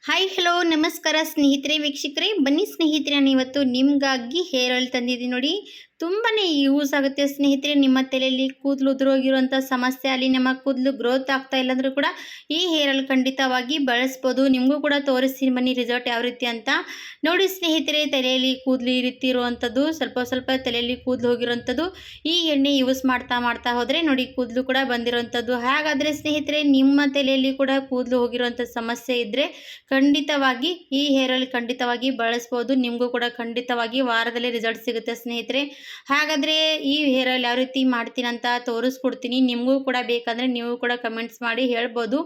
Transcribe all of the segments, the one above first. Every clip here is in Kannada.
ಹಾಯ್ ಹಲೋ ನಮಸ್ಕಾರ ಸ್ನೇಹಿತರೆ ವೀಕ್ಷಕರೇ ಬನ್ನಿ ಸ್ನೇಹಿತರೆ ನಾನು ಇವತ್ತು ನಿಮಗಾಗಿ ಹೇರ್ ಆಯಿಲ್ ತಂದಿದ್ದೀನಿ ನೋಡಿ. ತುಂಬಾ ಯೂಸ್ ಆಗುತ್ತೆ ಸ್ನೇಹಿತರೆ. ನಿಮ್ಮ ತಲೆಯಲ್ಲಿ ಕೂದಲು ಉದುರೋಗಿರುವಂಥ ಸಮಸ್ಯೆ ಅಲ್ಲಿ ನಮ್ಮ ಕೂದಲು ಗ್ರೋತ್ ಆಗ್ತಾ ಇಲ್ಲಾಂದ್ರೂ ಕೂಡ ಈ ಹೇರ್ ಆಯಿಲ್ ಖಂಡಿತವಾಗಿ ಬಳಸ್ಬೋದು. ನಿಮಗೂ ಕೂಡ ತೋರಿಸ್ತೀನಿ ಬನ್ನಿ ರಿಸಲ್ಟ್ ಯಾವ ರೀತಿ ಅಂತ. ನೋಡಿ ಸ್ನೇಹಿತರೆ, ತಲೆಯಲ್ಲಿ ಕೂದಲು ಈ ರೀತಿ ಇರುವಂಥದ್ದು, ಸ್ವಲ್ಪ ತಲೆಯಲ್ಲಿ ಕೂದಲು ಹೋಗಿರುವಂಥದ್ದು ಈ ಎಣ್ಣೆ ಯೂಸ್ ಮಾಡ್ತಾ ಹೋದರೆ ನೋಡಿ ಕೂದಲು ಕೂಡ ಬಂದಿರುವಂಥದ್ದು. ಹಾಗಾದರೆ ಸ್ನೇಹಿತರೆ, ನಿಮ್ಮ ತಲೆಯಲ್ಲಿ ಕೂಡ ಕೂದಲು ಹೋಗಿರುವಂಥ ಸಮಸ್ಯೆ ಇದ್ದರೆ ಖಂಡಿತವಾಗಿ ಈ ಹೇರ್ ಆಯಿಲ್ ಖಂಡಿತವಾಗಿ ಬಳಸ್ಬೋದು. ನಿಮಗೂ ಕೂಡ ಖಂಡಿತವಾಗಿ ವಾರದಲ್ಲಿ ರಿಸಲ್ಟ್ ಸಿಗುತ್ತೆ ಸ್ನೇಹಿತರೆ. ಹಾಗಾದರೆ ಈ ಹೇರ್ ಆಯಿಲ್ ಯಾವ ರೀತಿ ಮಾಡ್ತೀನಿ ಅಂತ ತೋರಿಸ್ಕೊಡ್ತೀನಿ. ನಿಮಗೂ ಕೂಡ ಬೇಕಂದರೆ ನೀವು ಕೂಡ ಕಮೆಂಟ್ಸ್ ಮಾಡಿ ಹೇಳ್ಬೋದು.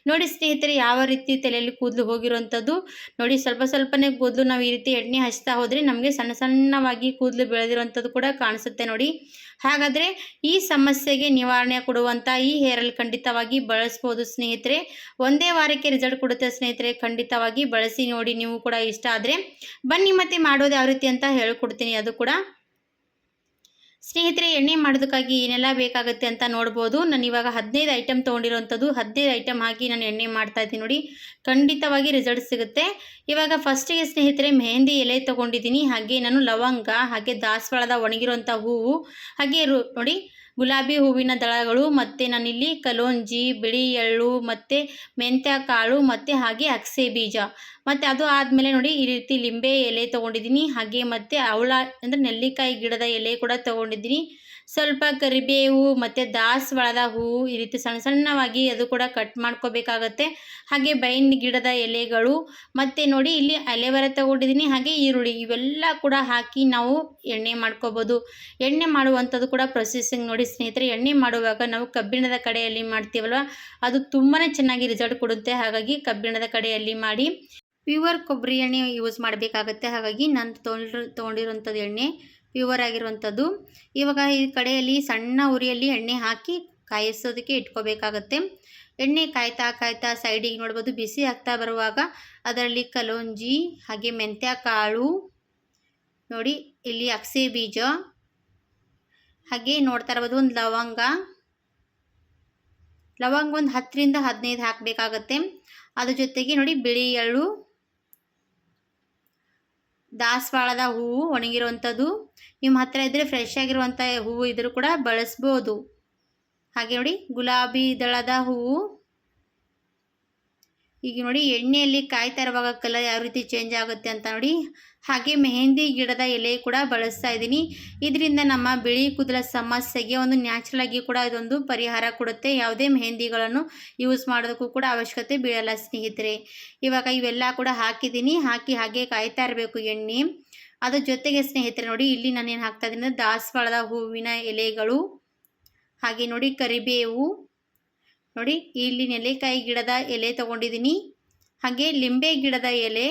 ನೋಡಿ ಸ್ನೇಹಿತರೆ, ಯಾವ ರೀತಿ ತಲೆಯಲ್ಲಿ ಕೂದಲು ಹೋಗಿರುವಂಥದ್ದು ನೋಡಿ, ಸ್ವಲ್ಪನೇ ಕೂದಲು ನಾವು ಈ ರೀತಿ ಎಣ್ಣೆ ಹಚ್ತಾ ಹೋದರೆ ನಮಗೆ ಸಣ್ಣವಾಗಿ ಕೂದಲು ಬೆಳೆದಿರುವಂಥದ್ದು ಕೂಡ ಕಾಣಿಸುತ್ತೆ ನೋಡಿ. ಹಾಗಾದರೆ ಈ ಸಮಸ್ಯೆಗೆ ನಿವಾರಣೆ ಕೊಡುವಂಥ ಈ ಹೇರ್ ಆಯಿಲ್ ಖಂಡಿತವಾಗಿ ಬಳಸ್ಬೋದು ಸ್ನೇಹಿತರೆ. ಒಂದೇ ವಾರಕ್ಕೆ ರಿಸಲ್ಟ್ ಕೊಡುತ್ತೆ ಸ್ನೇಹಿತರೆ. ಖಂಡಿತವಾಗಿ ಬಳಸಿ ನೋಡಿ. ನೀವು ಕೂಡ ಇಷ್ಟ ಆದರೆ ಬನ್ನಿ ಮತ್ತೆ ಮಾಡೋದು ಯಾವ ರೀತಿ ಅಂತ ಹೇಳ್ಕೊಡ್ತೀನಿ. ಅದು ಕೂಡ ಸ್ನೇಹಿತರೆ, ಎಣ್ಣೆ ಮಾಡೋದಕ್ಕಾಗಿ ಏನೆಲ್ಲ ಬೇಕಾಗುತ್ತೆ ಅಂತ ನೋಡ್ಬೋದು. ನಾನು ಇವಾಗ 15 ಐಟಮ್ ತೊಗೊಂಡಿರೋಂಥದ್ದು 15 ಐಟಮ್ ಹಾಕಿ ನಾನು ಎಣ್ಣೆ ಮಾಡ್ತಾ ಇದ್ದೀನಿ ನೋಡಿ. ಖಂಡಿತವಾಗಿ ರಿಸಲ್ಟ್ ಸಿಗುತ್ತೆ. ಇವಾಗ ಫಸ್ಟಿಗೆ ಸ್ನೇಹಿತರೆ ಮೆಹಂದಿ ಎಲೆ ತೊಗೊಂಡಿದ್ದೀನಿ. ಹಾಗೆ ನಾನು ಲವಂಗ, ಹಾಗೆ ದಾಸವಾಳದ ಒಣಗಿರುವಂಥ ಹೂವು, ಹಾಗೆ ನೋಡಿ ಗುಲಾಬಿ ಹೂವಿನ ದಳಗಳು, ಮತ್ತು ನಾನಿಲ್ಲಿ ಕಲೋಂಜಿ, ಬಿಳಿ ಎಳ್ಳು, ಮತ್ತು ಮೆಂತ್ಯ ಕಾಳು, ಮತ್ತು ಹಾಗೆ ಅಗಸೆ ಬೀಜ, ಮತ್ತು ಅದು ಆದಮೇಲೆ ನೋಡಿ ಈ ರೀತಿ ಲಿಂಬೆ ಎಲೆ ತೊಗೊಂಡಿದ್ದೀನಿ. ಹಾಗೆ ಮತ್ತು ಅವಳ ಅಂದರೆ ನೆಲ್ಲಿಕಾಯಿ ಗಿಡದ ಎಲೆ ಕೂಡ ತೊಗೊಂಡಿದ್ದೀನಿ. ಸ್ವಲ್ಪ ಕರಿಬೇವು ಮತ್ತು ದಾಸವಾಳದ ಹೂವು ಈ ರೀತಿ ಸಣ್ಣವಾಗಿ ಅದು ಕೂಡ ಕಟ್ ಮಾಡ್ಕೋಬೇಕಾಗತ್ತೆ. ಹಾಗೆ ಬೈನ್ ಗಿಡದ ಎಲೆಗಳು, ಮತ್ತು ನೋಡಿ ಇಲ್ಲಿ ಅಲೆವರ ತೊಗೊಂಡಿದ್ದೀನಿ. ಹಾಗೆ ಈರುಳ್ಳಿ, ಇವೆಲ್ಲ ಕೂಡ ಹಾಕಿ ನಾವು ಎಣ್ಣೆ ಮಾಡ್ಕೋಬೋದು. ಎಣ್ಣೆ ಮಾಡುವಂಥದ್ದು ಕೂಡ ಪ್ರೊಸೆಸಿಂಗ್ ನೋಡಿ ಸ್ನೇಹಿತರೆ. ಎಣ್ಣೆ ಮಾಡುವಾಗ ನಾವು ಕಬ್ಬಿಣದ ಕಡೆಯಲ್ಲಿ ಮಾಡ್ತೀವಲ್ವ, ಅದು ತುಂಬಾ ಚೆನ್ನಾಗಿ ರಿಸಲ್ಟ್ ಕೊಡುತ್ತೆ. ಹಾಗಾಗಿ ಕಬ್ಬಿಣದ ಕಡೆಯಲ್ಲಿ ಮಾಡಿ ಪ್ಯೂರ್ ಕೊಬ್ಬರಿ ಎಣ್ಣೆ ಯೂಸ್ ಮಾಡಬೇಕಾಗತ್ತೆ. ಹಾಗಾಗಿ ನಾನು ತೊಗೊಂಡಿರೋಂಥದ್ದು ಎಣ್ಣೆ ಪ್ಯೂರ್ ಆಗಿರುವಂಥದ್ದು. ಇವಾಗ ಈ ಕಡೆಯಲ್ಲಿ ಸಣ್ಣ ಉರಿಯಲ್ಲಿ ಎಣ್ಣೆ ಹಾಕಿ ಕಾಯಿಸೋದಕ್ಕೆ ಇಟ್ಕೋಬೇಕಾಗತ್ತೆ. ಎಣ್ಣೆ ಕಾಯ್ತಾ ಸೈಡಿಗೆ ನೋಡ್ಬೋದು ಬಿಸಿ ಆಗ್ತಾ ಬರುವಾಗ ಅದರಲ್ಲಿ ಕಲೋಂಜಿ, ಹಾಗೆ ಮೆಂತ್ಯ ಕಾಳು, ನೋಡಿ ಇಲ್ಲಿ ಅಗಸೆ ಬೀಜ, ಹಾಗೆ ನೋಡ್ತಾ ಇರ್ಬೋದು ಒಂದು ಲವಂಗ ಒಂದು 10 ರಿಂದ 15 ಹಾಕಬೇಕಾಗತ್ತೆ. ಅದ್ರ ಜೊತೆಗೆ ನೋಡಿ ಬಿಳಿ ಎಳ್ಳು, ದಾಸವಾಳದ ಹೂವು ಒಣಗಿರುವಂಥದ್ದು, ನಿಮ್ಮ ಹತ್ತಿರ ಇದ್ದರೆ ಫ್ರೆಶ್ ಆಗಿರುವಂಥ ಹೂವು ಇದ್ರೂ ಕೂಡ ಬಳಸ್ಬೋದು. ಹಾಗೆ ನೋಡಿ ಗುಲಾಬಿ ದಳದ ಹೂವು. ಈಗ ನೋಡಿ ಎಣ್ಣೆಯಲ್ಲಿ ಕಾಯ್ತಾ ಇರುವಾಗ ಕಲರ್ ಯಾವ ರೀತಿ ಚೇಂಜ್ ಆಗುತ್ತೆ ಅಂತ ನೋಡಿ. ಹಾಗೆ ಮೆಹಂದಿ ಗಿಡದ ಎಲೆ ಕೂಡ ಬಳಸ್ತಾ ಇದ್ದೀನಿ. ಇದರಿಂದ ನಮ್ಮ ಬಿಳಿ ಕೂದಲ ಸಮಸ್ಯೆಗೆ ಒಂದು ನ್ಯಾಚುರಲ್ ಆಗಿ ಕೂಡ ಇದೊಂದು ಪರಿಹಾರ ಕೊಡುತ್ತೆ. ಯಾವುದೇ ಮೆಹಂದಿಗಳನ್ನು ಯೂಸ್ ಮಾಡೋದಕ್ಕೂ ಕೂಡ ಅವಶ್ಯಕತೆ ಬೀಳಲ್ಲ ಸ್ನೇಹಿತರೆ. ಇವಾಗ ಇವೆಲ್ಲ ಕೂಡ ಹಾಕಿದ್ದೀನಿ. ಹಾಗೆ ಕಾಯ್ತಾ ಇರಬೇಕು ಎಣ್ಣೆ. ಅದ್ರ ಜೊತೆಗೆ ಸ್ನೇಹಿತರೆ ನೋಡಿ ಇಲ್ಲಿ ನಾನೇನು ಹಾಕ್ತಾ ಇದ್ದೀನಿ ಅಂದರೆ ದಾಸವಾಳದ ಹೂವಿನ ಎಲೆಗಳು, ಹಾಗೆ ನೋಡಿ ಕರಿಬೇವು, ನೋಡಿ ಇಲ್ಲಿ ನೆಲ್ಲಿಕಾಯಿ ಗಿಡದ ಎಲೆ ತೊಗೊಂಡಿದ್ದೀನಿ. ಹಾಗೆ ಲಿಂಬೆ ಗಿಡದ ಎಲೆ,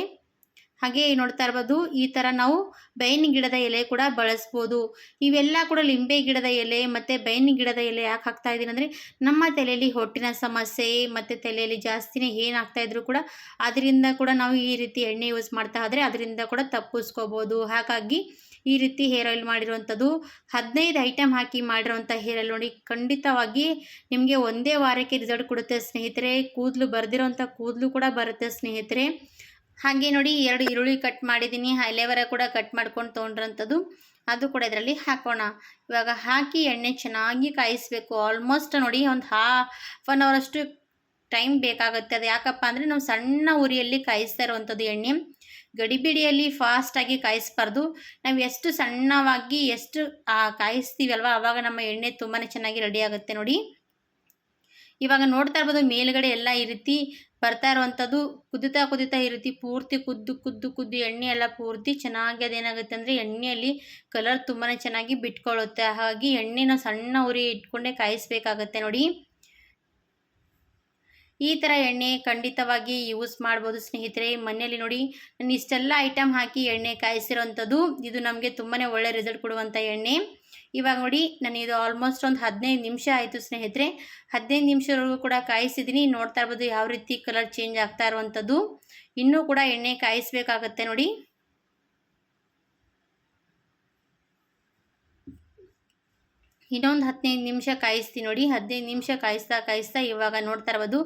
ಹಾಗೆ ನೋಡ್ತಾ ಇರ್ಬೋದು ಈ ಥರ ನಾವು ಬೈನ್ ಗಿಡದ ಎಲೆ ಕೂಡ ಬಳಸ್ಬೋದು. ಇವೆಲ್ಲ ಕೂಡ ಲಿಂಬೆ ಗಿಡದ ಎಲೆ ಮತ್ತು ಬೈನ್ ಗಿಡದ ಎಲೆ ಯಾಕೆ ಹಾಕ್ತಾ ಇದ್ದೀನಿ ಅಂದರೆ ನಮ್ಮ ತಲೆಯಲ್ಲಿ ಹೊಟ್ಟಿನ ಸಮಸ್ಯೆ ಮತ್ತು ತಲೆಯಲ್ಲಿ ಜಾಸ್ತಿನೇ ಏನಾಗ್ತಾ ಇದ್ರೂ ಕೂಡ ಅದರಿಂದ ಕೂಡ ನಾವು ಈ ರೀತಿ ಎಣ್ಣೆ ಯೂಸ್ ಮಾಡ್ತಾ ಹೋದರೆ ಅದರಿಂದ ಕೂಡ ತಪ್ಪಿಸ್ಕೋಬೋದು. ಹಾಗಾಗಿ ಈ ರೀತಿ ಹೇರ್ ಆಯಿಲ್ ಮಾಡಿರುವಂಥದ್ದು 15 ಐಟಮ್ ಹಾಕಿ ಮಾಡಿರೋವಂಥ ಹೇರ್ ಆಯಿಲ್ ನೋಡಿ. ಖಂಡಿತವಾಗಿ ನಿಮಗೆ ಒಂದೇ ವಾರಕ್ಕೆ ರಿಸಲ್ಟ್ ಕೊಡುತ್ತೆ ಸ್ನೇಹಿತರೆ. ಕೂದಲು ಬರ್ದಿರೋಂಥ ಕೂದಲು ಕೂಡ ಬರುತ್ತೆ ಸ್ನೇಹಿತರೆ. ಹಾಗೆ ನೋಡಿ 2 ಈರುಳ್ಳಿ ಕಟ್ ಮಾಡಿದ್ದೀನಿ. ಅಲೆವರ ಕೂಡ ಕಟ್ ಮಾಡ್ಕೊಂಡು ತೊಗೊಂಡ್ರಂಥದ್ದು ಅದು ಕೂಡ ಇದರಲ್ಲಿ ಹಾಕೋಣ. ಇವಾಗ ಹಾಕಿ ಎಣ್ಣೆ ಚೆನ್ನಾಗಿ ಕಾಯಿಸಬೇಕು. ಆಲ್ಮೋಸ್ಟ್ ನೋಡಿ ಒಂದು 1/2 hour ಅಷ್ಟು ಟೈಮ್ ಬೇಕಾಗುತ್ತೆ. ಅದು ಯಾಕಪ್ಪ ಅಂದರೆ ನಾವು ಸಣ್ಣ ಉರಿಯಲ್ಲಿ ಕಾಯಿಸ್ತಾ ಇರುವಂಥದ್ದು ಎಣ್ಣೆ. ಗಡಿಬಿಡಿಯಲ್ಲಿ ಫಾಸ್ಟಾಗಿ ಕಾಯಿಸಬಾರ್ದು. ನಾವು ಎಷ್ಟು ಸಣ್ಣವಾಗಿ ಎಷ್ಟು ಕಾಯಿಸ್ತೀವಲ್ವ ಆವಾಗ ನಮ್ಮ ಎಣ್ಣೆ ತುಂಬಾ ಚೆನ್ನಾಗಿ ರೆಡಿ ಆಗುತ್ತೆ ನೋಡಿ. ಇವಾಗ ನೋಡ್ತಾ ಇರ್ಬೋದು ಮೇಲುಗಡೆ ಎಲ್ಲ ಈ ರೀತಿ ಬರ್ತಾ ಇರುವಂಥದ್ದು ಕುದಿತಾ ಈ ರೀತಿ ಪೂರ್ತಿ ಕುದ್ದು ಎಣ್ಣೆ ಎಲ್ಲ ಪೂರ್ತಿ ಚೆನ್ನಾಗಿ ಅದೇನಾಗುತ್ತೆ ಅಂದರೆ ಎಣ್ಣೆಯಲ್ಲಿ ಕಲರ್ ತುಂಬಾ ಚೆನ್ನಾಗಿ ಬಿಟ್ಕೊಳ್ಳುತ್ತೆ. ಹಾಗಾಗಿ ಎಣ್ಣೆನ ಸಣ್ಣ ಉರಿ ಇಟ್ಕೊಂಡೇ ಕಾಯಿಸಬೇಕಾಗತ್ತೆ ನೋಡಿ. ಈ ಥರ ಎಣ್ಣೆ ಖಂಡಿತವಾಗಿ ಯೂಸ್ ಮಾಡ್ಬೋದು ಸ್ನೇಹಿತರೆ. ಮನೆಯಲ್ಲಿ ನೋಡಿ ನಾನು ಇಷ್ಟೆಲ್ಲ ಐಟಮ್ ಹಾಕಿ ಎಣ್ಣೆ ಕಾಯಿಸಿರೋವಂಥದ್ದು. ಇದು ನಮಗೆ ತುಂಬಾ ಒಳ್ಳೆ ರಿಸಲ್ಟ್ ಕೊಡುವಂಥ ಎಣ್ಣೆ. ಇವಾಗ ನೋಡಿ ನಾನು ಇದು ಆಲ್ಮೋಸ್ಟ್ ಒಂದು 15 ನಿಮಿಷ ಆಯಿತು ಸ್ನೇಹಿತರೆ. 15 ನಿಮಿಷವರೆಗೂ ಕೂಡ ಕಾಯಿಸಿದ್ದೀನಿ. ನೋಡ್ತಾ ಇರ್ಬೋದು ಯಾವ ರೀತಿ ಕಲರ್ ಚೇಂಜ್ ಆಗ್ತಾ ಇರುವಂಥದ್ದು. ಇನ್ನೂ ಕೂಡ ಎಣ್ಣೆ ಕಾಯಿಸಬೇಕಾಗತ್ತೆ ನೋಡಿ. ಇನ್ನೊಂದು 15 ನಿಮಿಷ ಕಾಯಿಸ್ತೀನಿ ನೋಡಿ. 15 ನಿಮಿಷ ಕಾಯಿಸ್ತಾ ಇವಾಗ ನೋಡ್ತಾ ಇರ್ಬೋದು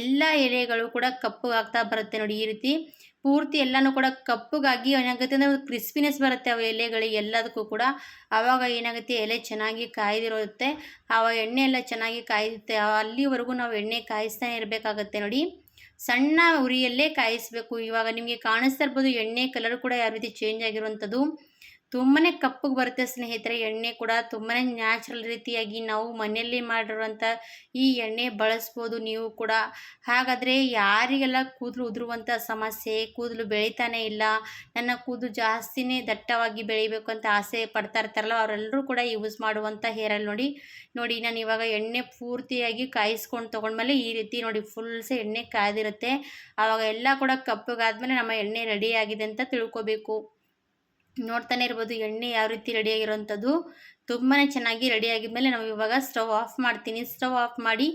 ಎಲ್ಲ ಎಲೆಗಳು ಕೂಡ ಕಪ್ಪಗಾಗ್ತಾ ಬರುತ್ತೆ ನೋಡಿ. ಈ ರೀತಿ ಪೂರ್ತಿ ಎಲ್ಲನೂ ಕೂಡ ಕಪ್ಪಗಾಗಿ ಏನಾಗುತ್ತೆ ಅಂದರೆ ಕ್ರಿಸ್ಪಿನೆಸ್ ಬರುತ್ತೆ ಅವು ಎಲೆಗಳಿಗೆ ಎಲ್ಲದಕ್ಕೂ ಕೂಡ. ಆವಾಗ ಏನಾಗುತ್ತೆ, ಎಲೆ ಚೆನ್ನಾಗಿ ಕಾಯ್ದಿರುತ್ತೆ, ಆ ಎಣ್ಣೆ ಎಲ್ಲ ಚೆನ್ನಾಗಿ ಕಾಯುತ್ತೆ. ಅಲ್ಲಿವರೆಗೂ ನಾವು ಎಣ್ಣೆ ಕಾಯಿಸ್ತಾನೆ ಇರಬೇಕಾಗತ್ತೆ ನೋಡಿ. ಸಣ್ಣ ಉರಿಯಲ್ಲೇ ಕಾಯಿಸಬೇಕು. ಇವಾಗ ನಿಮಗೆ ಕಾಣಿಸ್ತಾ ಇರ್ಬೋದು ಎಣ್ಣೆ ಕಲರ್ ಕೂಡ ಯಾವ ರೀತಿ ಚೇಂಜ್ ಆಗಿರುವಂಥದ್ದು. ತುಂಬಾ ಕಪ್ಪಗೆ ಬರುತ್ತೆ ಸ್ನೇಹಿತರೆ. ಎಣ್ಣೆ ಕೂಡ ತುಂಬಾ ನ್ಯಾಚುರಲ್ ರೀತಿಯಾಗಿ ನಾವು ಮನೆಯಲ್ಲಿ ಮಾಡಿರುವಂಥ ಈ ಎಣ್ಣೆ ಬಳಸ್ಬೋದು ನೀವು ಕೂಡ. ಹಾಗಾದರೆ ಯಾರಿಗೆಲ್ಲ ಕೂದಲು ಉದುರುವಂಥ ಸಮಸ್ಯೆ, ಕೂದಲು ಬೆಳೀತಾನೆ ಇಲ್ಲ, ನನ್ನ ಕೂದಲು ಜಾಸ್ತಿನೇ ದಟ್ಟವಾಗಿ ಬೆಳಿಬೇಕು ಅಂತ ಆಸೆ ಪಡ್ತಾ ಇರ್ತಾರಲ್ಲ, ಅವರೆಲ್ಲರೂ ಕೂಡ ಯೂಸ್ ಮಾಡುವಂಥ ಹೇರ್ ಆಯಿಲ್ ನೋಡಿ. ನಾನು ಇವಾಗ ಎಣ್ಣೆ ಪೂರ್ತಿಯಾಗಿ ಕಾಯಿಸ್ಕೊಂಡು ತೊಗೊಂಡ್ಮೇಲೆ ಈ ರೀತಿ ನೋಡಿ ಫುಲ್ಸೆ ಎಣ್ಣೆ ಕಾಯ್ದಿರುತ್ತೆ. ಆವಾಗ ಎಲ್ಲ ಕೂಡ ಕಪ್ಪಗಾದ್ಮೇಲೆ ನಮ್ಮ ಎಣ್ಣೆ ರೆಡಿ ಆಗಿದೆ ಅಂತ ತಿಳ್ಕೊಬೇಕು. ನೋಡ್ತಾನೆ ಇರ್ಬೋದು ಎಣ್ಣೆ ಯಾವ ರೀತಿ ರೆಡಿಯಾಗಿರೋವಂಥದ್ದು. ತುಂಬಾ ಚೆನ್ನಾಗಿ ರೆಡಿಯಾಗಿದ್ಮೇಲೆ ನಾವು ಇವಾಗ ಸ್ಟವ್ ಆಫ್ ಮಾಡ್ತೀನಿ. ಸ್ಟವ್ ಆಫ್ ಮಾಡಿ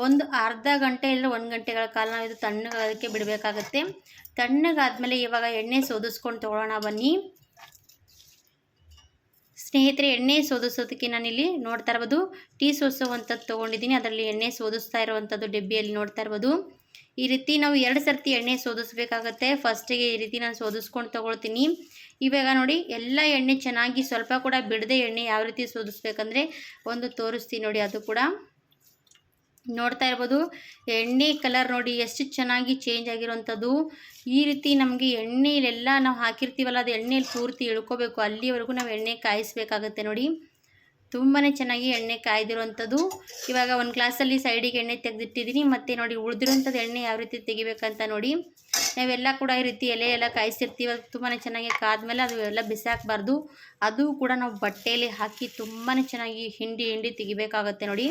ಒಂದು ಅರ್ಧ ಗಂಟೆ ಇಲ್ಲ 1 ಗಂಟೆಗಳ ಕಾಲ ನಾವು ಇದು ತಣ್ಣಗಾಗೋಕ್ಕೆ ಬಿಡಬೇಕಾಗತ್ತೆ. ತಣ್ಣಗಾದ್ಮೇಲೆ ಇವಾಗ ಎಣ್ಣೆ ಸೋದಿಸ್ಕೊಂಡು ತೊಗೊಳ್ಳೋಣ ಬನ್ನಿ ಸ್ನೇಹಿತರೆ. ಎಣ್ಣೆ ಸೋದಿಸೋದಕ್ಕೆ ನಾನಿಲ್ಲಿ ನೋಡ್ತಾ ಇರ್ಬೋದು ಟೀ ಸೋಸುವಂಥದ್ದು ತೊಗೊಂಡಿದ್ದೀನಿ. ಅದರಲ್ಲಿ ಎಣ್ಣೆ ಸೋದಿಸ್ತಾ ಇರುವಂಥದ್ದು ಡಬ್ಬಿಯಲ್ಲಿ ನೋಡ್ತಾ ಇರ್ಬೋದು. ಈ ರೀತಿ ನಾವು 2 ಸರ್ತಿ ಎಣ್ಣೆ ಸೋದಿಸ್ಬೇಕಾಗತ್ತೆ. ಫಸ್ಟಿಗೆ ಈ ರೀತಿ ನಾನು ಸೋದಿಸ್ಕೊಂಡು ತೊಗೊಳ್ತೀನಿ. ಇವಾಗ ನೋಡಿ ಎಲ್ಲ ಎಣ್ಣೆ ಚೆನ್ನಾಗಿ ಸ್ವಲ್ಪ ಕೂಡ ಬಿಡದೆ ಎಣ್ಣೆ ಯಾವ ರೀತಿ ಸೋದಿಸ್ಬೇಕಂದ್ರೆ ಒಂದು ತೋರಿಸ್ತೀನಿ ನೋಡಿ. ಅದು ಕೂಡ ನೋಡ್ತಾ ಇರ್ಬೋದು ಎಣ್ಣೆ ಕಲರ್ ನೋಡಿ ಎಷ್ಟು ಚೆನ್ನಾಗಿ ಚೇಂಜ್ ಆಗಿರೋವಂಥದ್ದು. ಈ ರೀತಿ ನಮಗೆ ಎಣ್ಣೆಲೆಲ್ಲ ನಾವು ಹಾಕಿರ್ತೀವಲ್ಲ ಅದು ಎಣ್ಣೆಲಿ ಪೂರ್ತಿ ಇಳ್ಕೋಬೇಕು. ಅಲ್ಲಿವರೆಗೂ ನಾವು ಎಣ್ಣೆ ಕಾಯಿಸ್ಬೇಕಾಗತ್ತೆ ನೋಡಿ. ತುಂಬಾ ಚೆನ್ನಾಗಿ ಎಣ್ಣೆ ಕಾಯ್ದಿರೋವಂಥದ್ದು. ಇವಾಗ ಒಂದು ಗ್ಲಾಸಲ್ಲಿ ಸೈಡಿಗೆ ಎಣ್ಣೆ ತೆಗೆದಿಟ್ಟಿದ್ದೀನಿ. ಮತ್ತು ನೋಡಿ ಉಳಿದಿರೋಂಥದ್ದು ಎಣ್ಣೆ ಯಾವ ರೀತಿ ತೆಗಿಬೇಕಂತ ನೋಡಿ. ನಾವೆಲ್ಲ ಕೂಡ ಈ ರೀತಿ ಎಲೆ ಎಲ್ಲ ಕಾಯಿಸಿರ್ತೀವಿ, ಅದು ತುಂಬಾ ಚೆನ್ನಾಗಿ ಕಾದ್ಮೇಲೆ ಅದು ಎಲ್ಲ ಬಿಸಾಕಬಾರ್ದು. ಅದು ಕೂಡ ನಾವು ಬಟ್ಟೆಯಲ್ಲಿ ಹಾಕಿ ತುಂಬಾ ಚೆನ್ನಾಗಿ ಹಿಂಡಿ ತೆಗಿಬೇಕಾಗತ್ತೆ ನೋಡಿ.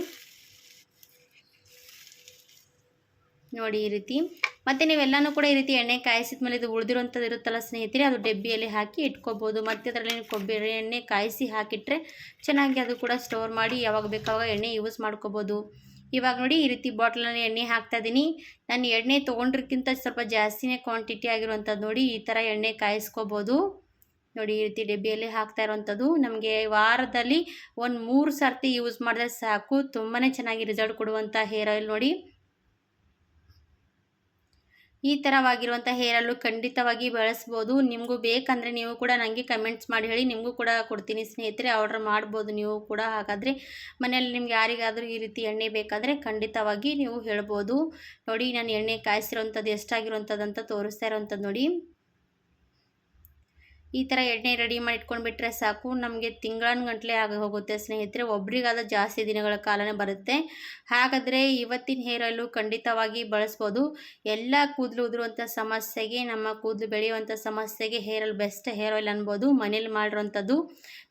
ಈ ರೀತಿ ಮತ್ತು ನೀವೆಲ್ಲನೂ ಕೂಡ ಈ ರೀತಿ ಎಣ್ಣೆ ಕಾಯಿಸಿದ ಮೇಲೆ ಇದು ಉಳಿದಿರೋಂಥದ್ದು ಇರುತ್ತಲ್ಲ ಸ್ನೇಹಿತರೆ, ಅದು ಡಬ್ಬಿಯಲ್ಲಿ ಹಾಕಿ ಇಟ್ಕೋಬೋದು. ಮತ್ತು ಅದರಲ್ಲಿ ಕೊಬ್ಬರಿ ಎಣ್ಣೆ ಕಾಯಿಸಿ ಹಾಕಿಟ್ರೆ ಚೆನ್ನಾಗಿ ಅದು ಕೂಡ ಸ್ಟೋರ್ ಮಾಡಿ ಯಾವಾಗ ಬೇಕಾವಾಗ ಎಣ್ಣೆ ಯೂಸ್ ಮಾಡ್ಕೋಬೋದು. ಇವಾಗ ನೋಡಿ ಈ ರೀತಿ ಬಾಟ್ಲಲ್ಲಿ ಎಣ್ಣೆ ಹಾಕ್ತಾಯಿದ್ದೀನಿ. ನಾನು ಎಣ್ಣೆ ತೊಗೊಂಡ್ರಕ್ಕಿಂತ ಸ್ವಲ್ಪ ಜಾಸ್ತಿನೇ ಕ್ವಾಂಟಿಟಿ ಆಗಿರುವಂಥದ್ದು ನೋಡಿ. ಈ ಥರ ಎಣ್ಣೆ ಕಾಯಿಸ್ಕೋಬೋದು ನೋಡಿ. ಈ ರೀತಿ ಡಬ್ಬಿಯಲ್ಲಿ ಹಾಕ್ತಾ ಇರೋವಂಥದ್ದು ನಮಗೆ ವಾರದಲ್ಲಿ ಒಂದು 3 ಸರ್ತಿ ಯೂಸ್ ಮಾಡಿದ್ರೆ ಸಾಕು. ತುಂಬಾ ಚೆನ್ನಾಗಿ ರಿಸಲ್ಟ್ ಕೊಡುವಂಥ ಹೇರ್ ಆಯಿಲ್ ನೋಡಿ. ಈ ಥರವಾಗಿರುವಂಥ ಹೇರ್ ಆಯಿಲು ಖಂಡಿತವಾಗಿ ಬಳಸ್ಬೋದು. ನಿಮಗೂ ಬೇಕಂದರೆ ನೀವು ಕೂಡ ನನಗೆ ಕಮೆಂಟ್ಸ್ ಮಾಡಿ ಹೇಳಿ, ನಿಮಗೂ ಕೂಡ ಕೊಡ್ತೀನಿ ಸ್ನೇಹಿತರೆ. ಆರ್ಡರ್ ಮಾಡ್ಬೋದು ನೀವು ಕೂಡ. ಹಾಗಾದರೆ ಮನೆಯಲ್ಲಿ ನಿಮ್ಗೆ ಯಾರಿಗಾದರೂ ಈ ರೀತಿ ಎಣ್ಣೆ ಬೇಕಾದರೆ ಖಂಡಿತವಾಗಿ ನೀವು ಹೇಳ್ಬೋದು ನೋಡಿ. ನಾನು ಎಣ್ಣೆ ಕಾಯಿಸಿರೋವಂಥದ್ದು ಎಷ್ಟಾಗಿರುವಂಥದ್ದು ಅಂತ ತೋರಿಸ್ತಾ ಇರೋವಂಥದ್ದು ನೋಡಿ. ಈ ಥರ ಎಣ್ಣೆ ರೆಡಿ ಮಾಡಿ ಇಟ್ಕೊಂಡ್ಬಿಟ್ರೆ ಸಾಕು. ನಮಗೆ ತಿಂಗಳಾನುಗಟ್ಟಲೆ ಆಗಿ ಹೋಗುತ್ತೆ ಸ್ನೇಹಿತರೆ. ಒಬ್ರಿಗಾದ ಜಾಸ್ತಿ ದಿನಗಳ ಕಾಲನೇ ಬರುತ್ತೆ. ಹಾಗಾದರೆ ಇವತ್ತಿನ ಹೇರ್ ಆಯಿಲು ಖಂಡಿತವಾಗಿ ಬಳಸ್ಬೋದು. ಎಲ್ಲ ಕೂದಲು ಉದುರುವಂಥ ಸಮಸ್ಯೆಗೆ, ನಮ್ಮ ಕೂದಲು ಬೆಳೆಯುವಂಥ ಸಮಸ್ಯೆಗೆ hair oil best hair oil ಅನ್ಬೋದು. ಮನೇಲಿ ಮಾಡಿರೋವಂಥದ್ದು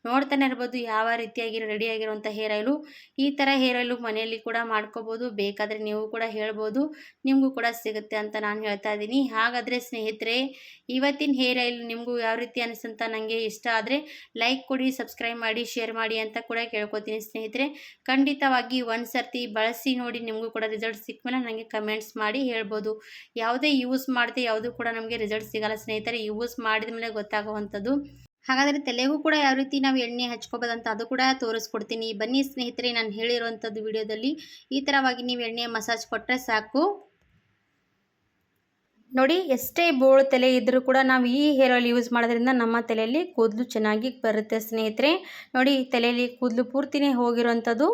ನೋಡ್ತಾನೆ ಇರ್ಬೋದು ಯಾವ ರೀತಿಯಾಗಿ ರೆಡಿಯಾಗಿರುವಂಥ ಹೇರ್ ಆಯಿಲು. ಈ ಥರ ಹೇರ್ ಆಯಿಲು ಮನೆಯಲ್ಲಿ ಕೂಡ ಮಾಡ್ಕೋಬೋದು. ಬೇಕಾದರೆ ನೀವು ಕೂಡ ಹೇಳ್ಬೋದು, ನಿಮಗೂ ಕೂಡ ಸಿಗುತ್ತೆ ಅಂತ ನಾನು ಹೇಳ್ತಾ ಇದ್ದೀನಿ. ಹಾಗಾದರೆ ಸ್ನೇಹಿತರೆ ಇವತ್ತಿನ ಹೇರ್ ಆಯಿಲ್ ನಿಮಗೂ ಯಾವ ರೀತಿ ಅನಿಸ್ತಂತ ನನಗೆ ಇಷ್ಟ ಆದರೆ ಲೈಕ್ ಕೊಡಿ, ಸಬ್ಸ್ಕ್ರೈಬ್ ಮಾಡಿ, ಶೇರ್ ಮಾಡಿ ಅಂತ ಕೂಡ ಕೇಳ್ಕೊತೀನಿ ಸ್ನೇಹಿತರೆ. ಖಂಡಿತವಾಗಿ ಒಂದು ಸರ್ತಿ ಬಳಸಿ ನೋಡಿ, ನಿಮಗೂ ಕೂಡ ರಿಸಲ್ಟ್ ಸಿಕ್ಕಮೇಲೆ ನನಗೆ ಕಮೆಂಟ್ಸ್ ಮಾಡಿ ಹೇಳ್ಬೋದು. ಯಾವುದೇ ಯೂಸ್ ಮಾಡದೆ ಯಾವುದೂ ಕೂಡ ನಮಗೆ ರಿಸಲ್ಟ್ ಸಿಗಲ್ಲ ಸ್ನೇಹಿತರೆ. ಯೂಸ್ ಮಾಡಿದ ಮೇಲೆ ಗೊತ್ತಾಗುವಂಥದ್ದು. ಹಾಗಾದರೆ ತಲೆಗೂ ಕೂಡ ಯಾವ ರೀತಿ ನಾವು ಎಣ್ಣೆ ಹಚ್ಕೋಬೋದಂತ ಅದು ಕೂಡ ತೋರಿಸ್ಕೊಡ್ತೀನಿ. ಬನ್ನಿ ಸ್ನೇಹಿತರೆ, ನಾನು ಹೇಳಿರುವಂಥದ್ದು ವಿಡಿಯೋದಲ್ಲಿ ಈ ಥರವಾಗಿ ನೀವು ಎಣ್ಣೆ ಮಸಾಜ್ ಕೊಟ್ಟರೆ ಸಾಕು ನೋಡಿ. ಎಷ್ಟೇ ಬೋಳು ತಲೆ ಇದ್ದರೂ ಕೂಡ ನಾವು ಈ ಹೇರ್ ಆಯಿಲ್ ಯೂಸ್ ಮಾಡೋದ್ರಿಂದ ನಮ್ಮ ತಲೆಯಲ್ಲಿ ಕೂದಲು ಚೆನ್ನಾಗಿ ಬರುತ್ತೆ ಸ್ನೇಹಿತರೆ. ನೋಡಿ ತಲೆಯಲ್ಲಿ ಕೂದಲು ಪೂರ್ತಿನೇ ಹೋಗಿರೋವಂಥದ್ದು.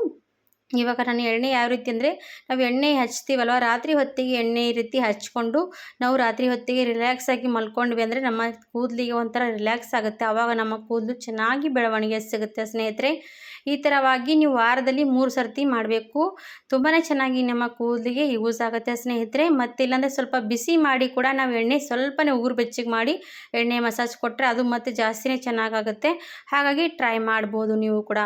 ಇವಾಗ ನಾನು ಎಣ್ಣೆ ಯಾವ ರೀತಿ ಅಂದರೆ, ನಾವು ಎಣ್ಣೆ ಹಚ್ತೀವಲ್ವ ರಾತ್ರಿ ಹೊತ್ತಿಗೆ ಎಣ್ಣೆ ಈ ರೀತಿ ಹಚ್ಕೊಂಡು ನಾವು ರಾತ್ರಿ ಹೊತ್ತಿಗೆ ರಿಲ್ಯಾಕ್ಸ್ ಆಗಿ ಮಲ್ಕೊಂಡ್ವಿ ಅಂದರೆ ನಮ್ಮ ಕೂದಲಿಗೆ ಒಂಥರ ರಿಲ್ಯಾಕ್ಸ್ ಆಗುತ್ತೆ. ಆವಾಗ ನಮ್ಮ ಕೂದಲು ಚೆನ್ನಾಗಿ ಬೆಳವಣಿಗೆ ಸಿಗುತ್ತೆ ಸ್ನೇಹಿತರೆ. ಈ ಥರವಾಗಿ ನೀವು ವಾರದಲ್ಲಿ 3 ಸರ್ತಿ ಮಾಡಬೇಕು. ತುಂಬಾ ಚೆನ್ನಾಗಿ ನಮ್ಮ ಕೂದಲಿಗೆ ಯೂಸ್ ಆಗುತ್ತೆ ಸ್ನೇಹಿತರೆ. ಮತ್ತು ಇಲ್ಲಾಂದರೆ ಸ್ವಲ್ಪ ಬಿಸಿ ಮಾಡಿ ಕೂಡ ನಾವು ಎಣ್ಣೆ ಸ್ವಲ್ಪನೇ ಉಗುರು ಬೆಚ್ಚಗೆ ಮಾಡಿ ಎಣ್ಣೆ ಮಸಾಜ್ ಕೊಟ್ಟರೆ ಅದು ಮತ್ತೆ ಜಾಸ್ತಿನೇ ಚೆನ್ನಾಗಾಗುತ್ತೆ. ಹಾಗಾಗಿ ಟ್ರೈ ಮಾಡ್ಬೋದು ನೀವು ಕೂಡ.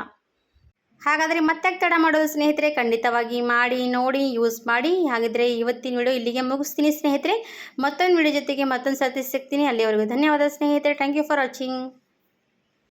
ಹಾಗಾದರೆ ಮತ್ತೆ ತಡ ಮಾಡೋದು ಸ್ನೇಹಿತರೆ, ಖಂಡಿತವಾಗಿ ಮಾಡಿ ನೋಡಿ, ಯೂಸ್ ಮಾಡಿ. ಹಾಗಿದ್ರೆ ಇವತ್ತಿನ ವಿಡಿಯೋ ಇಲ್ಲಿಗೆ ಮುಗಿಸ್ತೀನಿ ಸ್ನೇಹಿತರೆ. ಮತ್ತೊಂದು ವಿಡಿಯೋ ಜೊತೆಗೆ ಮತ್ತೊಂದು ಸರ್ತಿ ಸಿಗ್ತೀನಿ. ಅಲ್ಲಿವರೆಗೂ ಧನ್ಯವಾದ ಸ್ನೇಹಿತರೆ. Thank you for watching.